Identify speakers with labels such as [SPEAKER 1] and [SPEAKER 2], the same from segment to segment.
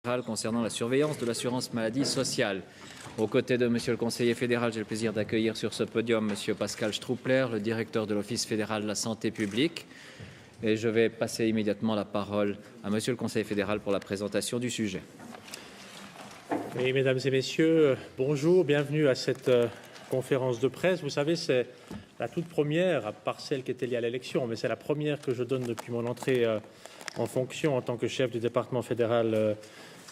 [SPEAKER 1] concernant la surveillance de l'assurance maladie sociale. Aux côtés de Monsieur le conseiller fédéral, j'ai le plaisir d'accueillir sur ce podium Monsieur Pascal Stroupler, le directeur de l'Office fédéral de la santé publique. Et je vais passer immédiatement la parole à Monsieur le conseiller fédéral pour la présentation du sujet.
[SPEAKER 2] Et mesdames et messieurs, bonjour, bienvenue à cette conférence de presse. Vous savez, c'est la toute première, à part celle qui était liée à l'élection, mais c'est la première que je donne depuis mon entrée en fonction en tant que chef du département fédéral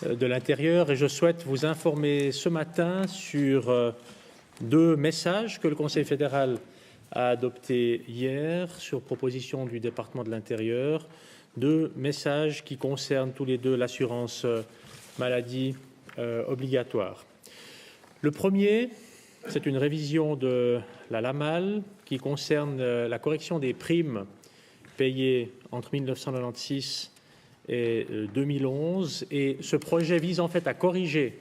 [SPEAKER 2] de l'Intérieur. Et je souhaite vous informer ce matin sur deux messages que le Conseil fédéral a adoptés hier sur proposition du département de l'Intérieur. Deux messages qui concernent tous les deux l'assurance maladie obligatoire. Le premier, c'est une révision de la LAMAL qui concerne la correction des primes payées entre 1996 et 2011. Et ce projet vise en fait à corriger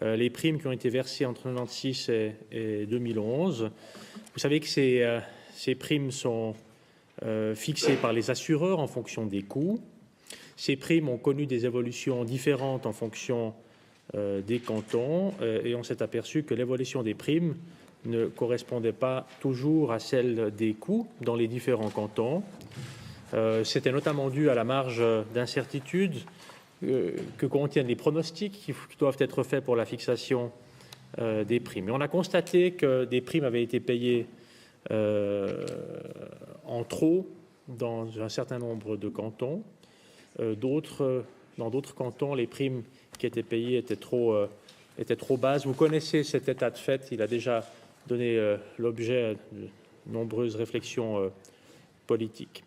[SPEAKER 2] les primes qui ont été versées entre 1996 et 2011. Vous savez que ces primes sont fixées par les assureurs en fonction des coûts. Ces primes ont connu des évolutions différentes en fonction des cantons et on s'est aperçu que l'évolution des primes ne correspondait pas toujours à celle des coûts dans les différents cantons. C'était notamment dû à la marge d'incertitude que contiennent les pronostics qui doivent être faits pour la fixation des primes. Et on a constaté que des primes avaient été payées en trop dans un certain nombre de cantons. Dans d'autres cantons, les primes qui étaient payées étaient trop basses. Vous connaissez cet état de fait, il a déjà donné l'objet de nombreuses réflexions politiques.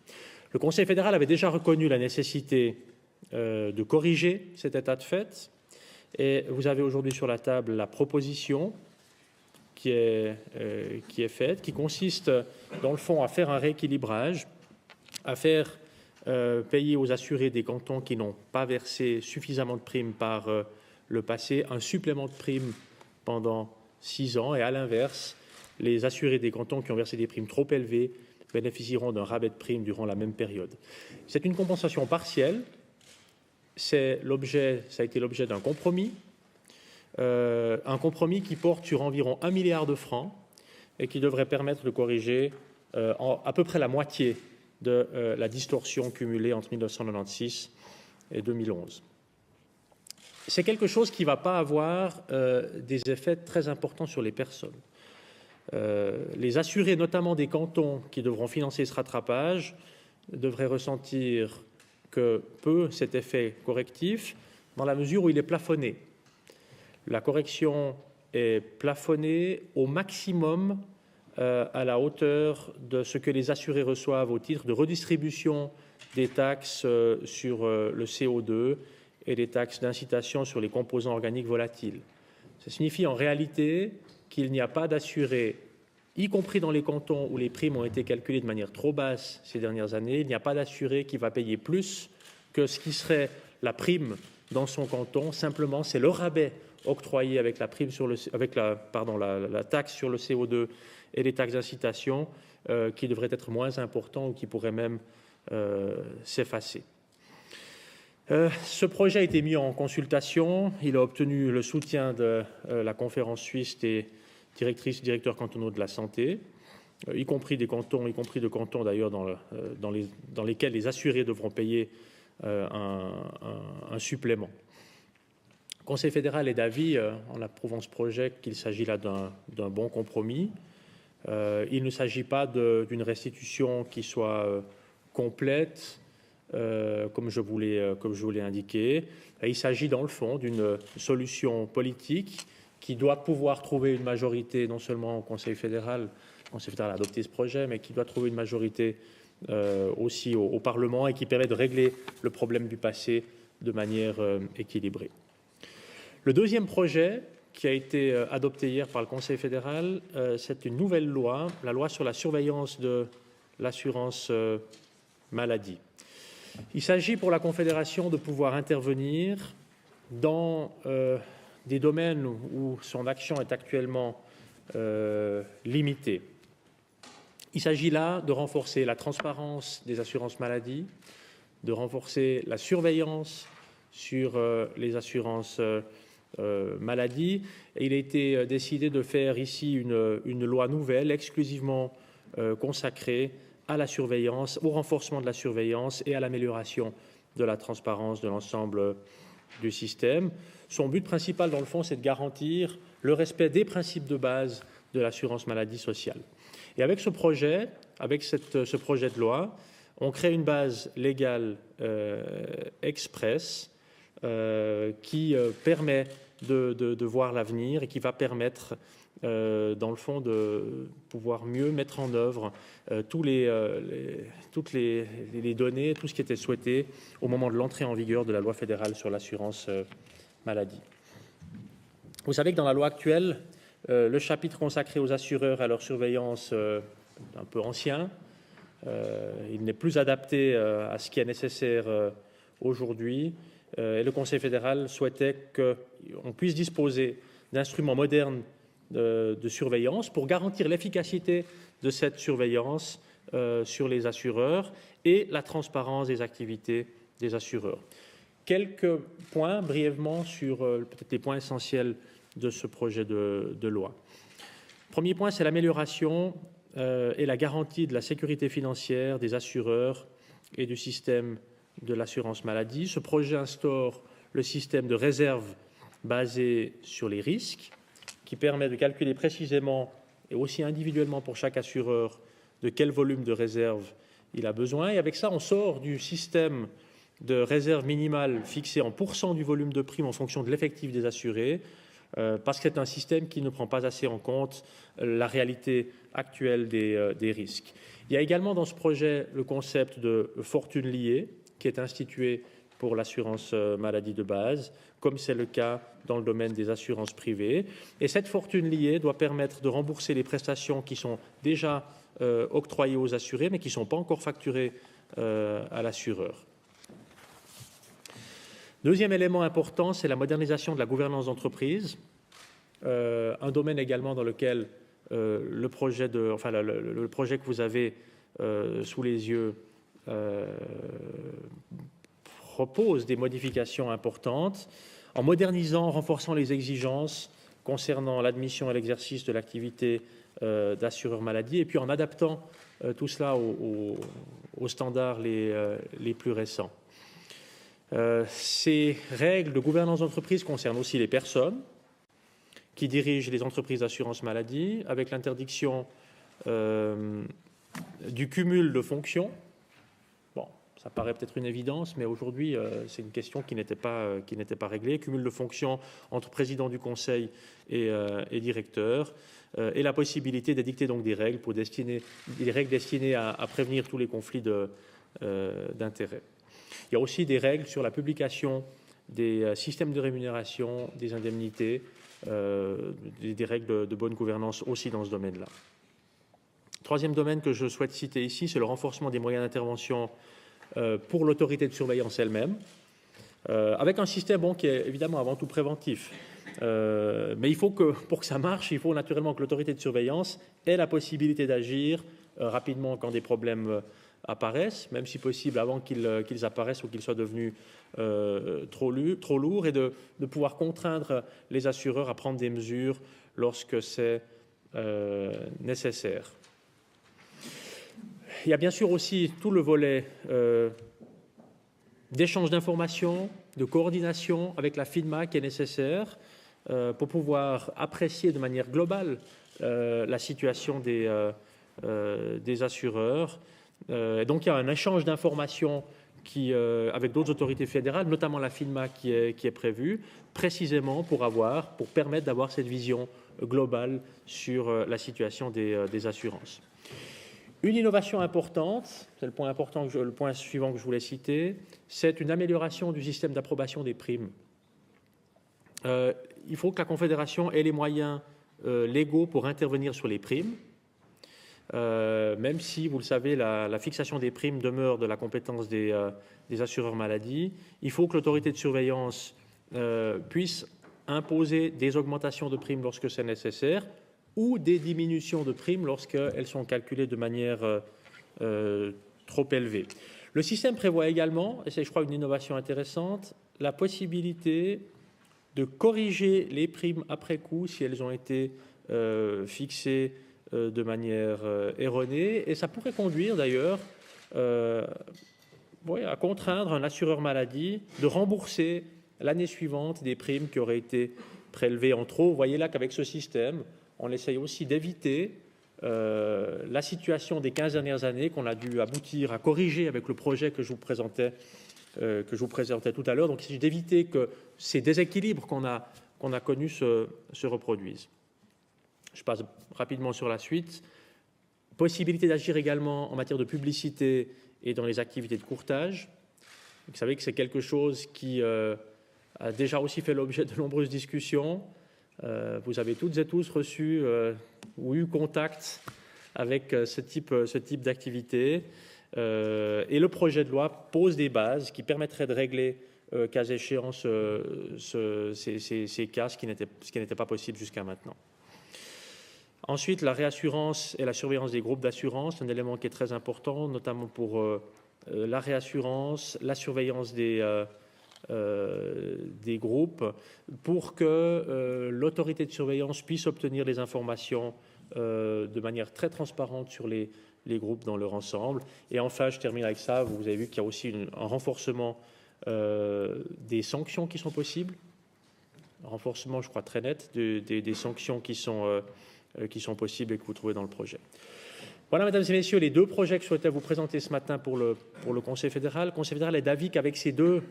[SPEAKER 2] Le Conseil fédéral avait déjà reconnu la nécessité de corriger cet état de fait et vous avez aujourd'hui sur la table la proposition qui est faite, qui consiste dans le fond à faire un rééquilibrage, à faire payer aux assurés des cantons qui n'ont pas versé suffisamment de primes par le passé un supplément de primes pendant 6 ans et à l'inverse, les assurés des cantons qui ont versé des primes trop élevées bénéficieront d'un rabais de primes durant la même période. C'est une compensation partielle, ça a été l'objet d'un compromis, qui porte sur environ 1 milliard de francs et qui devrait permettre de corriger à peu près la moitié de la distorsion cumulée entre 1996 et 2011. C'est quelque chose qui ne va pas avoir des effets très importants sur les personnes. Les assurés, notamment des cantons qui devront financer ce rattrapage, devraient ressentir que peu cet effet correctif dans la mesure où il est plafonné. La correction est plafonnée au maximum à la hauteur de ce que les assurés reçoivent au titre de redistribution des taxes sur le CO2 et des taxes d'incitation sur les composants organiques volatiles. Ça signifie en réalité qu'il n'y a pas d'assurés, y compris dans les cantons où les primes ont été calculées de manière trop basse ces dernières années, il n'y a pas d'assuré qui va payer plus que ce qui serait la prime dans son canton. Simplement, c'est le rabais octroyé avec la taxe sur le CO2 et les taxes d'incitation qui devraient être moins importants ou qui pourraient même s'effacer. Ce projet a été mis en consultation. Il a obtenu le soutien de la conférence suisse des directeurs cantonaux de la santé, y compris de cantons d'ailleurs dans lesquels les assurés devront payer un supplément. Le Conseil fédéral est d'avis, en approuvant ce projet, qu'il s'agit là d'un bon compromis. Il ne s'agit pas d'une restitution qui soit complète, comme je vous l'ai indiqué. Il s'agit dans le fond d'une solution politique qui doit pouvoir trouver une majorité, non seulement au Conseil fédéral, le Conseil fédéral a adopté ce projet, mais qui doit trouver une majorité aussi au Parlement et qui permet de régler le problème du passé de manière équilibrée. Le deuxième projet qui a été adopté hier par le Conseil fédéral, c'est une nouvelle loi, la loi sur la surveillance de l'assurance maladie. Il s'agit pour la Confédération de pouvoir intervenir dans des domaines où son action est actuellement limitée. Il s'agit là de renforcer la transparence des assurances maladie, de renforcer la surveillance sur les assurances maladie. Et il a été décidé de faire ici une loi nouvelle exclusivement consacrée à la surveillance, au renforcement de la surveillance et à l'amélioration de la transparence de l'ensemble du système. Son but principal, dans le fond, c'est de garantir le respect des principes de base de l'assurance maladie sociale. Et avec ce projet de loi, on crée une base légale express qui permet de voir l'avenir et qui va permettre, dans le fond, de pouvoir mieux mettre en œuvre toutes les données, tout ce qui était souhaité au moment de l'entrée en vigueur de la loi fédérale sur l'assurance maladie. Vous savez que dans la loi actuelle, le chapitre consacré aux assureurs et à leur surveillance est un peu ancien. Il n'est plus adapté à ce qui est nécessaire aujourd'hui. Et le Conseil fédéral souhaitait qu'on puisse disposer d'instruments modernes de surveillance pour garantir l'efficacité de cette surveillance sur les assureurs et la transparence des activités des assureurs. Quelques points brièvement sur peut-être les points essentiels de ce projet de loi. Premier point, c'est l'amélioration et la garantie de la sécurité financière des assureurs et du système de l'assurance maladie. Ce projet instaure le système de réserve basé sur les risques, qui permet de calculer précisément et aussi individuellement pour chaque assureur de quel volume de réserve il a besoin. Et avec ça, on sort du système de réserve minimale fixée en % du volume de prime en fonction de l'effectif des assurés, parce que c'est un système qui ne prend pas assez en compte la réalité actuelle des risques. Il y a également dans ce projet le concept de fortune liée qui est institué pour l'assurance maladie de base, comme c'est le cas dans le domaine des assurances privées. Et cette fortune liée doit permettre de rembourser les prestations qui sont déjà octroyées aux assurés, mais qui ne sont pas encore facturées à l'assureur. Deuxième élément important, c'est la modernisation de la gouvernance d'entreprise, un domaine également dans lequel le projet que vous avez sous les yeux propose des modifications importantes en modernisant, en renforçant les exigences concernant l'admission et l'exercice de l'activité d'assureur maladie et puis en adaptant tout cela aux standards les plus récents. Ces règles de gouvernance d'entreprise concernent aussi les personnes qui dirigent les entreprises d'assurance maladie, avec l'interdiction du cumul de fonctions. Bon, ça paraît peut-être une évidence, mais aujourd'hui, c'est une question qui n'était pas réglée. Cumul de fonctions entre président du conseil et directeur, et la possibilité d'édicter donc des règles destinées à prévenir tous les conflits d'intérêts. Il y a aussi des règles sur la publication des systèmes de rémunération, des indemnités, des règles de bonne gouvernance aussi dans ce domaine-là. Troisième domaine que je souhaite citer ici, c'est le renforcement des moyens d'intervention pour l'autorité de surveillance elle-même, avec un système qui est évidemment avant tout préventif. Mais il faut pour que ça marche, il faut naturellement que l'autorité de surveillance ait la possibilité d'agir rapidement quand des problèmes apparaissent, même si possible avant qu'ils apparaissent ou qu'ils soient devenus trop lourds, et de pouvoir contraindre les assureurs à prendre des mesures lorsque c'est nécessaire. Il y a bien sûr aussi tout le volet d'échange d'informations, de coordination avec la FINMA qui est nécessaire pour pouvoir apprécier de manière globale la situation des assureurs. Donc il y a un échange d'informations avec d'autres autorités fédérales, notamment la FINMA qui est prévue, précisément pour permettre d'avoir cette vision globale sur la situation des assurances. Une innovation importante, c'est le point suivant que je voulais citer, c'est une amélioration du système d'approbation des primes. Il faut que la Confédération ait les moyens légaux pour intervenir sur les primes. Même si, vous le savez, la fixation des primes demeure de la compétence des assureurs maladie, il faut que l'autorité de surveillance puisse imposer des augmentations de primes lorsque c'est nécessaire ou des diminutions de primes lorsqu'elles sont calculées de manière trop élevée. Le système prévoit également, et c'est je crois une innovation intéressante, la possibilité de corriger les primes après coup si elles ont été fixées de manière erronée. Et ça pourrait conduire d'ailleurs à contraindre un assureur maladie de rembourser l'année suivante des primes qui auraient été prélevées en trop. Vous voyez là qu'avec ce système, on essaye aussi d'éviter la situation des 15 dernières années qu'on a dû aboutir à corriger avec le projet que je vous présentais tout à l'heure. Donc, il s'agit d'éviter que ces déséquilibres qu'on a connus se reproduisent. Je passe rapidement sur la suite. Possibilité d'agir également en matière de publicité et dans les activités de courtage. Vous savez que c'est quelque chose qui a déjà aussi fait l'objet de nombreuses discussions. Vous avez toutes et tous reçu ou eu contact avec ce type d'activité. Et le projet de loi pose des bases qui permettraient de régler, cas échéant, ces cas, ce qui n'était pas possible jusqu'à maintenant. Ensuite, la réassurance et la surveillance des groupes d'assurance, un élément qui est très important, notamment pour la réassurance, la surveillance des groupes, pour que l'autorité de surveillance puisse obtenir les informations de manière très transparente sur les groupes dans leur ensemble. Et enfin, je termine avec ça, vous avez vu qu'il y a aussi un renforcement des sanctions qui sont possibles, un renforcement, je crois, très net des sanctions qui sont possibles et que vous trouvez dans le projet. Voilà, mesdames et messieurs, les deux projets que je souhaitais vous présenter ce matin pour le Conseil fédéral. Le Conseil fédéral est d'avis qu'avec ces deux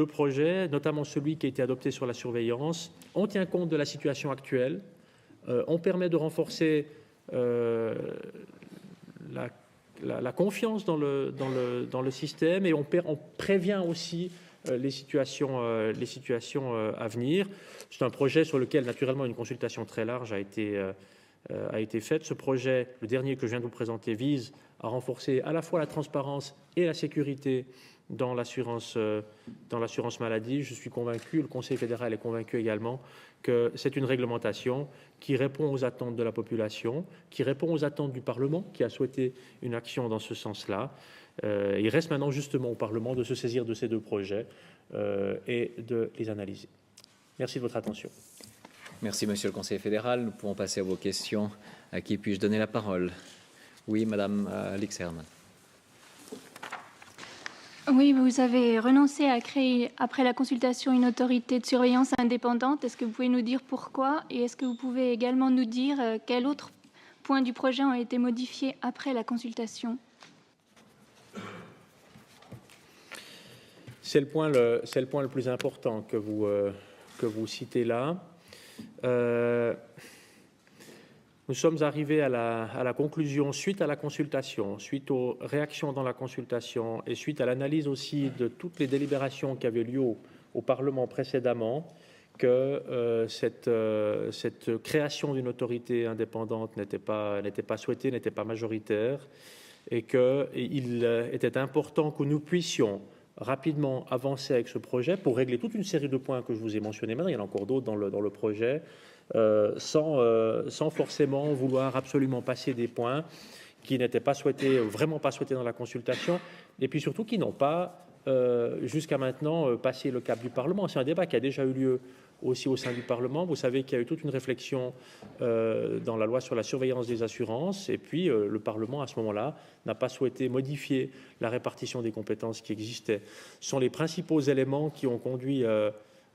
[SPEAKER 2] projets, notamment celui qui a été adopté sur la surveillance, on tient compte de la situation actuelle, on permet de renforcer la confiance dans le système et on prévient aussi les situations à venir. C'est un projet sur lequel, naturellement, une consultation très large a été faite. Ce projet, le dernier que je viens de vous présenter, vise à renforcer à la fois la transparence et la sécurité dans l'assurance maladie. Je suis convaincu, le Conseil fédéral est convaincu également, que c'est une réglementation qui répond aux attentes de la population, qui répond aux attentes du Parlement, qui a souhaité une action dans ce sens-là. Il reste maintenant justement au Parlement de se saisir de ces deux projets et de les analyser. Merci de votre attention.
[SPEAKER 1] Merci, Monsieur le Conseiller fédéral. Nous pouvons passer à vos questions. À qui puis-je donner la parole? Oui, Madame Lixern.
[SPEAKER 3] Oui, vous avez renoncé à créer, après la consultation, une autorité de surveillance indépendante. Est-ce que vous pouvez nous dire pourquoi? Et est-ce que vous pouvez également nous dire quels autres points du projet ont été modifiés après la consultation?
[SPEAKER 2] C'est le point le plus important que vous citez là. Nous sommes arrivés à la conclusion, suite à la consultation, suite aux réactions dans la consultation et suite à l'analyse aussi de toutes les délibérations qui avaient lieu au Parlement précédemment, que cette création d'une autorité indépendante n'était pas souhaitée, n'était pas majoritaire, et qu'il était important que nous puissions rapidement avancer avec ce projet pour régler toute une série de points que je vous ai mentionnés. Maintenant, il y en a encore d'autres dans le projet, sans forcément vouloir absolument passer des points qui n'étaient pas souhaités, vraiment pas souhaités dans la consultation, et puis surtout qui n'ont pas jusqu'à maintenant passé le cap du Parlement. C'est un débat qui a déjà eu lieu aussi au sein du Parlement. Vous savez qu'il y a eu toute une réflexion dans la loi sur la surveillance des assurances, et puis le Parlement, à ce moment-là, n'a pas souhaité modifier la répartition des compétences qui existaient. Ce sont les principaux éléments qui ont conduit à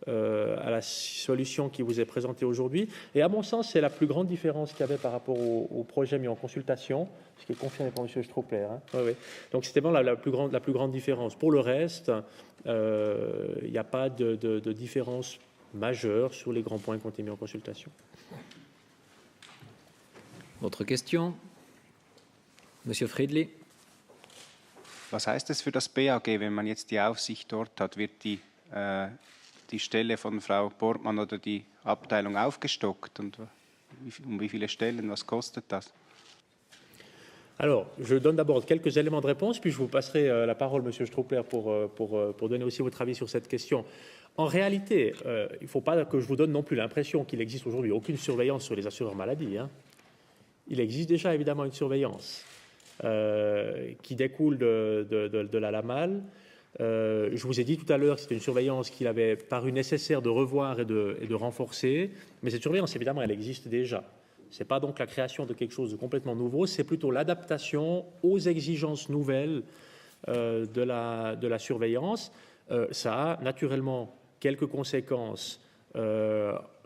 [SPEAKER 2] la solution qui vous est présentée aujourd'hui. Et à mon sens, c'est la plus grande différence qu'il y avait par rapport au projet mis en consultation, ce qui est confirmé par M. Stroupler. Hein. Oui. Donc c'était vraiment la plus grande différence. Pour le reste, il n'y a pas de différence majeure sur les grands points qui ont été mis en consultation.
[SPEAKER 1] Autre question? Monsieur Friedli.
[SPEAKER 4] Was heißt das für das BAG, wenn man jetzt die Aufsicht dort hat? Wird die Stelle von Frau Bortmann oder die Abteilung aufgestockt? Und um wie viele Stellen? Was kostet das?
[SPEAKER 2] Alors, je donne d'abord quelques éléments de réponse, puis je vous passerai la parole, Monsieur Stroupler, pour donner aussi votre avis sur cette question. En réalité, il ne faut pas que je vous donne non plus l'impression qu'il existe aujourd'hui aucune surveillance sur les assureurs maladie. Hein. Il existe déjà évidemment une surveillance qui découle de la LAMAL. Je vous ai dit tout à l'heure que c'était une surveillance qu'il avait paru nécessaire de revoir et de renforcer, mais cette surveillance, évidemment, elle existe déjà. Ce n'est pas donc la création de quelque chose de complètement nouveau, c'est plutôt l'adaptation aux exigences nouvelles de la surveillance. Ça a naturellement quelques conséquences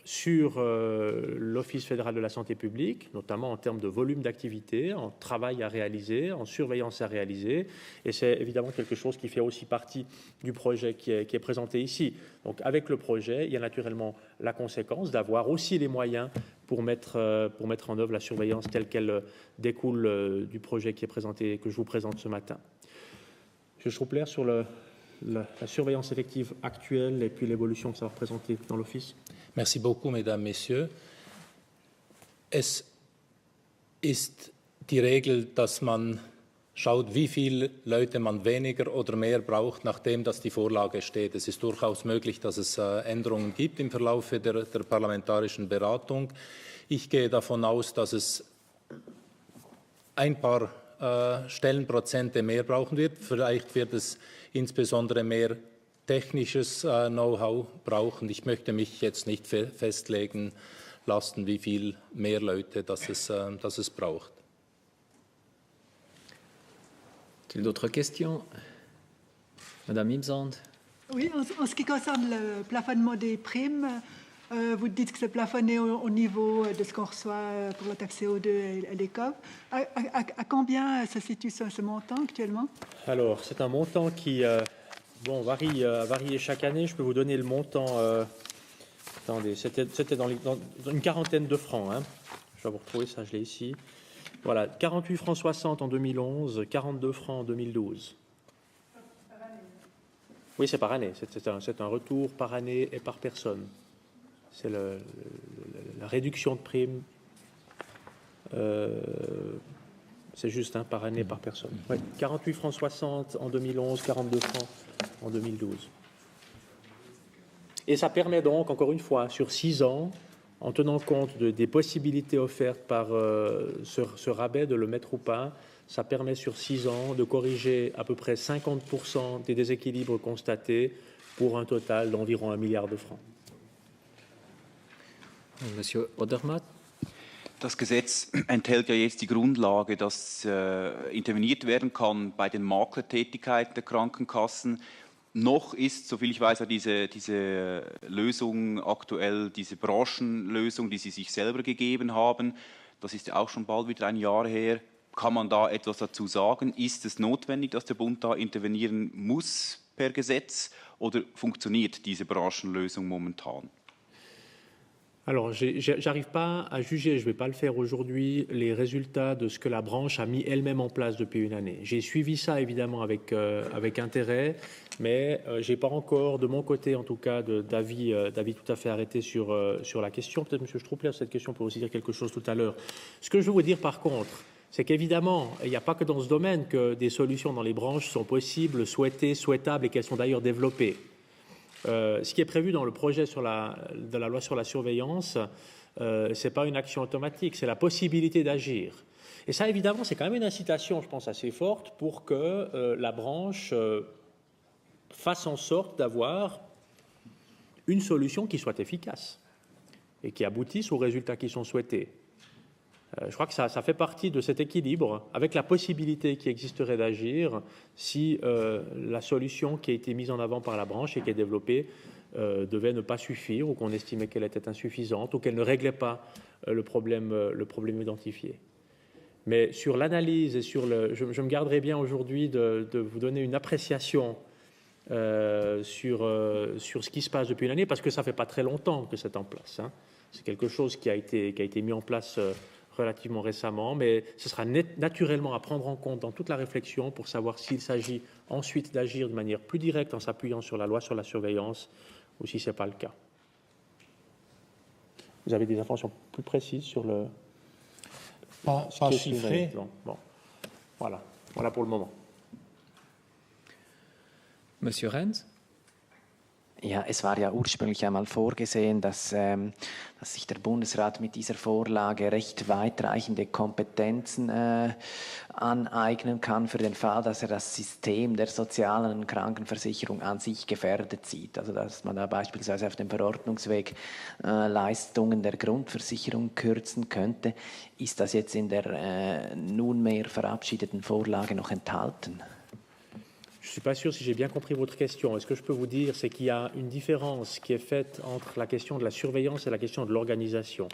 [SPEAKER 2] sur l'Office fédéral de la santé publique, notamment en termes de volume d'activité, en travail à réaliser, en surveillance à réaliser. Et c'est évidemment quelque chose qui fait aussi partie du projet qui est présenté ici. Donc avec le projet, il y a naturellement la conséquence d'avoir aussi les moyens pour mettre en œuvre la surveillance telle qu'elle découle du projet qui est présenté, que je vous présente ce matin. M. Schruppler, sur la surveillance effective actuelle et puis l'évolution que ça va représenter dans l'Office.
[SPEAKER 5] Merci beaucoup, Mesdames, Messieurs. Es ist die Regel, dass man schaut, wie viele Leute man weniger oder mehr braucht, nachdem dass die Vorlage steht. Es ist durchaus möglich, dass es Änderungen gibt im Verlauf der parlamentarischen Beratung. Ich gehe davon aus, dass es ein paar Stellenprozente mehr brauchen wird. Vielleicht wird es insbesondere mehr technisches Know-how brauchen. Ich möchte mich jetzt nicht festlegen lassen, wie viel mehr Leute dass es braucht.
[SPEAKER 1] Est-il d'autres questions? Madame Imsand.
[SPEAKER 6] Oui, en ce qui concerne le plafonnement des primes, vous dites que c'est plafonné au niveau de ce qu'on reçoit pour la taxe CO2 et les COP. À combien se situe ce montant actuellement?
[SPEAKER 2] Alors, c'est un montant qui varie chaque année. Je peux vous donner le montant. Attendez, c'était dans une quarantaine de francs. Hein. Je vais vous retrouver ça, je l'ai ici. Voilà, 48 francs 60 en 2011, 42 francs en 2012. Oui, c'est par année. C'est un retour par année et par personne. C'est la réduction de primes. C'est juste par année, par personne. Ouais. 48 francs 60 en 2011, 42 francs en 2012. Et ça permet donc, encore une fois, sur 6 ans, en tenant compte des possibilités offertes par ce rabais, de le mettre ou pas, ça permet sur 6 ans de corriger à peu près 50% des déséquilibres constatés pour un total d'environ 1 milliard de francs.
[SPEAKER 1] Monsieur Odermatt.
[SPEAKER 7] Das Gesetz enthält ja jetzt die Grundlage, dass interveniert werden kann bei den Maklertätigkeiten der Krankenkassen. Noch ist, soviel ich weiß, diese Lösung aktuell, diese Branchenlösung, die Sie sich selber gegeben haben. Das ist ja auch schon bald wieder ein Jahr her. Kann man da etwas dazu sagen? Ist es notwendig, dass der Bund da intervenieren muss per Gesetz oder funktioniert diese Branchenlösung momentan?
[SPEAKER 2] Alors, j'arrive pas à juger, je ne vais pas le faire aujourd'hui, les résultats de ce que la branche a mis elle-même en place depuis une année. J'ai suivi ça évidemment avec intérêt, mais je n'ai pas encore, de mon côté en tout cas, d'avis tout à fait arrêté sur la question. Peut-être M. Schruppler, cette question peut aussi dire quelque chose tout à l'heure. Ce que je veux vous dire par contre, c'est qu'évidemment, il n'y a pas que dans ce domaine que des solutions dans les branches sont possibles, souhaitées, souhaitables et qu'elles sont d'ailleurs développées. Ce qui est prévu dans le projet de la loi sur la surveillance, ce n'est pas une action automatique, c'est la possibilité d'agir. Et ça, évidemment, c'est quand même une incitation, je pense, assez forte pour que la branche fasse en sorte d'avoir une solution qui soit efficace et qui aboutisse aux résultats qui sont souhaités. Je crois que ça fait partie de cet équilibre avec la possibilité qui existerait d'agir si la solution qui a été mise en avant par la branche et qui est développée devait ne pas suffire ou qu'on estimait qu'elle était insuffisante ou qu'elle ne réglait pas le problème identifié. Mais sur l'analyse et sur je me garderai bien aujourd'hui de vous donner une appréciation sur ce qui se passe depuis une année parce que ça ne fait pas très longtemps que c'est en place. Hein. C'est quelque chose qui a été mis en place relativement récemment, mais ce sera naturellement à prendre en compte dans toute la réflexion pour savoir s'il s'agit ensuite d'agir de manière plus directe en s'appuyant sur la loi sur la surveillance ou si ce n'est pas le cas. Vous avez des informations plus précises sur le...
[SPEAKER 5] Pas chiffré.
[SPEAKER 2] Bon. Voilà pour le moment.
[SPEAKER 1] Monsieur Renz.
[SPEAKER 8] Ja, es war ja ursprünglich einmal vorgesehen, dass sich der Bundesrat mit dieser Vorlage recht weitreichende Kompetenzen aneignen kann für den Fall, dass er das System der sozialen Krankenversicherung an sich gefährdet sieht. Also dass man da beispielsweise auf dem Verordnungsweg Leistungen der Grundversicherung kürzen könnte. Ist das jetzt in der nunmehr verabschiedeten Vorlage noch enthalten?
[SPEAKER 2] Je ne suis pas sûr si j'ai bien compris votre question. Est-ce que je peux vous dire, c'est qu'il y a une différence qui est faite entre la question de la surveillance et la question de l'organisation.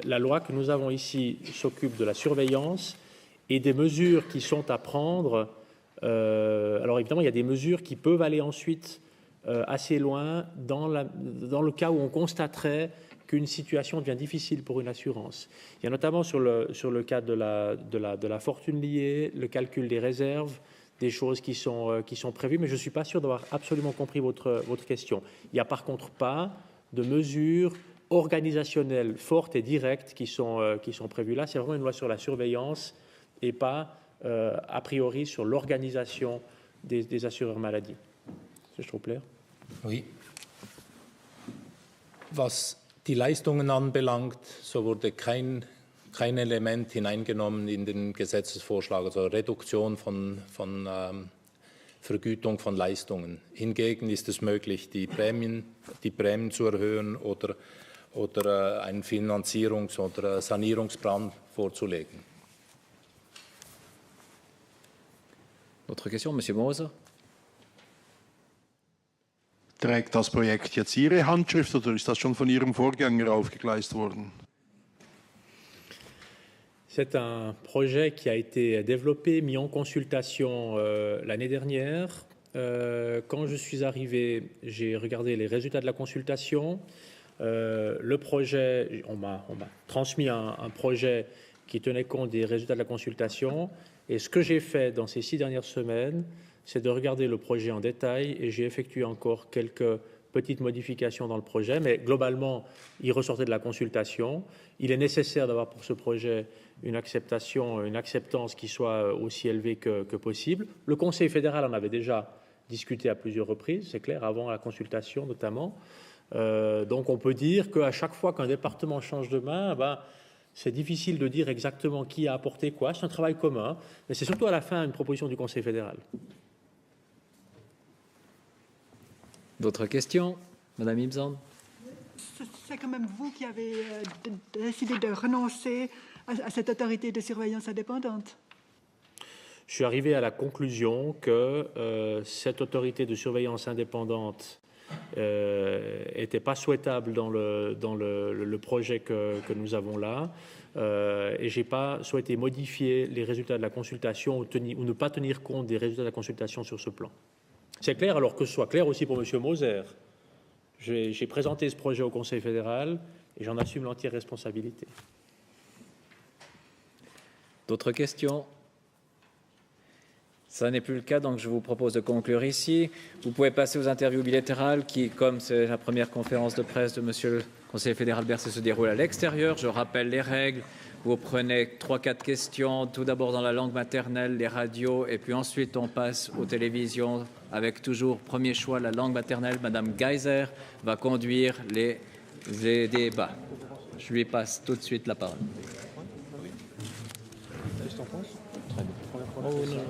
[SPEAKER 2] La loi que nous avons ici s'occupe de la surveillance et des mesures qui sont à prendre. Alors évidemment, il y a des mesures qui peuvent aller ensuite assez loin dans le cas où on constaterait qu'une situation devient difficile pour une assurance. Il y a notamment sur le cas de la fortune liée, le calcul des réserves, des choses qui sont prévues, mais je ne suis pas sûr d'avoir absolument compris votre question. Il n'y a par contre pas de mesures organisationnelles fortes et directes qui sont prévues là. C'est vraiment une loi sur la surveillance et pas a priori sur l'organisation des assureurs maladie. Ist das schon klar?
[SPEAKER 5] Oui. Was die Leistungen anbelangt, so wurde kein Element hineingenommen in den Gesetzesvorschlag, also Reduktion von Vergütung von Leistungen. Hingegen ist es möglich, die Prämien zu erhöhen oder einen Finanzierungs- oder Sanierungsplan vorzulegen.
[SPEAKER 1] Autre question, Monsieur Moser.
[SPEAKER 9] Trägt das Projekt jetzt Ihre Handschrift oder ist das schon von Ihrem Vorgänger aufgegleist worden?
[SPEAKER 2] C'est un projet qui a été développé, mis en consultation l'année dernière. Quand je suis arrivé, j'ai regardé les résultats de la consultation. Le projet, on m'a transmis un projet qui tenait compte des résultats de la consultation. Et ce que j'ai fait dans ces 6 dernières semaines, c'est de regarder le projet en détail et j'ai effectué encore quelques petites modifications dans le projet, mais globalement, il ressortait de la consultation. Il est nécessaire d'avoir pour ce projet une acceptance qui soit aussi élevée que possible. Le Conseil fédéral en avait déjà discuté à plusieurs reprises, c'est clair, avant la consultation notamment. Donc on peut dire qu'à chaque fois qu'un département change de main, c'est difficile de dire exactement qui a apporté quoi. C'est un travail commun, mais c'est surtout à la fin une proposition du Conseil fédéral.
[SPEAKER 1] D'autres questions, Madame Ibzan?
[SPEAKER 6] C'est quand même vous qui avez décidé de renoncer à cette autorité de surveillance indépendante.
[SPEAKER 2] Je suis arrivé à la conclusion que cette autorité de surveillance indépendante n'était pas souhaitable dans le projet que nous avons là et je n'ai pas souhaité modifier les résultats de la consultation ou ne pas tenir compte des résultats de la consultation sur ce plan. C'est clair, alors que ce soit clair aussi pour M. Moser. J'ai présenté ce projet au Conseil fédéral et j'en assume l'entière responsabilité.
[SPEAKER 1] D'autres questions? Ça n'est plus le cas, donc je vous propose de conclure ici. Vous pouvez passer aux interviews bilatérales qui, comme c'est la première conférence de presse de Monsieur le Conseiller fédéral Berset, se déroule à l'extérieur. Je rappelle les règles. Vous prenez 3-4 questions, tout d'abord dans la langue maternelle, les radios, et puis ensuite on passe aux télévisions avec toujours premier choix la langue maternelle. Madame Geiser va conduire les débats. Je lui passe tout de suite la parole.
[SPEAKER 2] Qu'est-ce que tu en penses ? Très bien.